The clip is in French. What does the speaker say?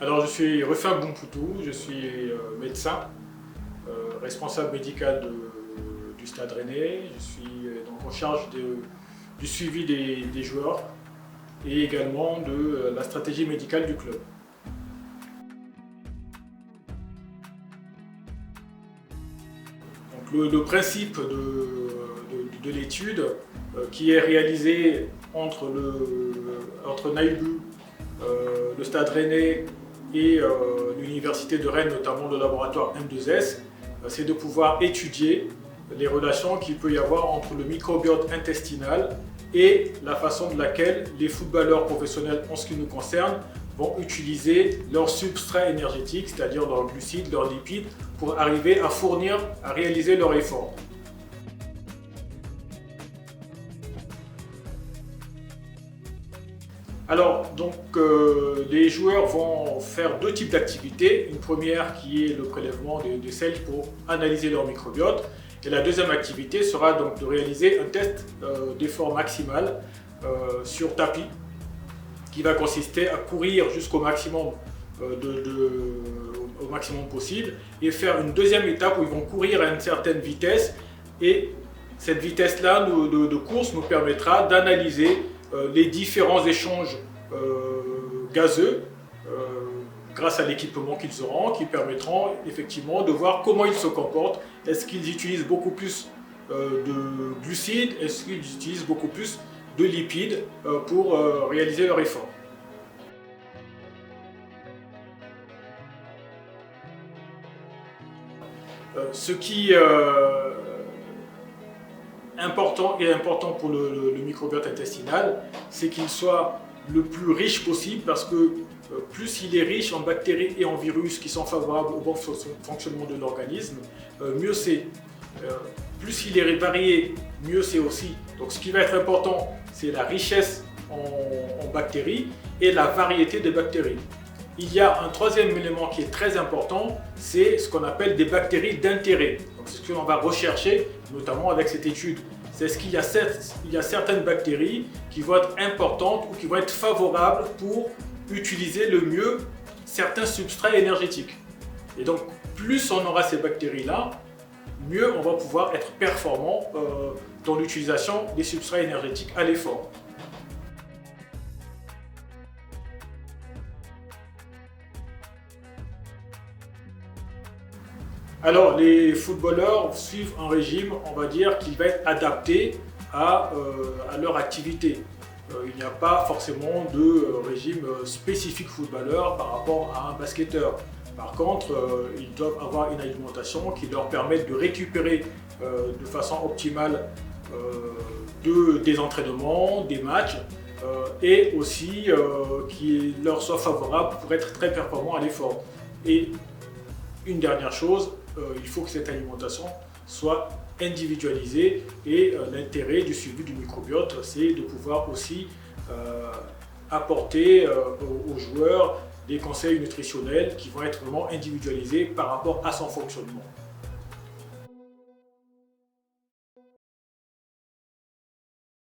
Alors, je suis Rufin Bompoutou, je suis médecin, responsable médical du Stade Rennais. Je suis donc en charge du suivi des joueurs et également de la stratégie médicale du club. Donc, le principe de l'étude qui est réalisée entre Naïbu, le Stade Rennais et l'Université de Rennes, notamment le laboratoire M2S, c'est de pouvoir étudier les relations qu'il peut y avoir entre le microbiote intestinal et la façon de laquelle les footballeurs professionnels, en ce qui nous concerne, vont utiliser leurs substrats énergétiques, c'est-à-dire leurs glucides, leurs lipides, pour arriver à réaliser leur effort. Alors, donc, les joueurs vont faire deux types d'activités. Une première qui est le prélèvement des selles pour analyser leur microbiote. Et la deuxième activité sera donc de réaliser un test d'effort maximal sur tapis, qui va consister à courir jusqu'au maximum, au maximum possible, et faire une deuxième étape où ils vont courir à une certaine vitesse. Et cette vitesse-là de course nous permettra d'analyser les différents échanges gazeux grâce à l'équipement qu'ils auront, qui permettront effectivement de voir comment ils se comportent. Est-ce qu'ils utilisent beaucoup plus de glucides? Est-ce qu'ils utilisent beaucoup plus de lipides pour réaliser leur effort? Ce qui est important pour le microbiote intestinal, c'est qu'il soit le plus riche possible, parce que plus il est riche en bactéries et en virus qui sont favorables au bon fonctionnement de l'organisme, mieux c'est. Plus il est varié, mieux c'est aussi. Donc ce qui va être important, c'est la richesse en bactéries et la variété des bactéries. Il y a un troisième élément qui est très important, c'est ce qu'on appelle des bactéries d'intérêt. C'est ce que l'on va rechercher, notamment avec cette étude. C'est ce qu'il y a certaines bactéries qui vont être importantes ou qui vont être favorables pour utiliser le mieux certains substrats énergétiques. Et donc, plus on aura ces bactéries-là, mieux on va pouvoir être performant dans l'utilisation des substrats énergétiques à l'effort. Alors, les footballeurs suivent un régime, on va dire, qui va être adapté à leur activité. Il n'y a pas forcément de régime spécifique footballeur par rapport à un basketteur. Par contre, ils doivent avoir une alimentation qui leur permette de récupérer de façon optimale des entraînements, des matchs, et aussi qui leur soit favorable pour être très performants à l'effort. Et une dernière chose, il faut que cette alimentation soit individualisée, et l'intérêt du suivi du microbiote, c'est de pouvoir aussi apporter aux joueurs des conseils nutritionnels qui vont être vraiment individualisés par rapport à son fonctionnement.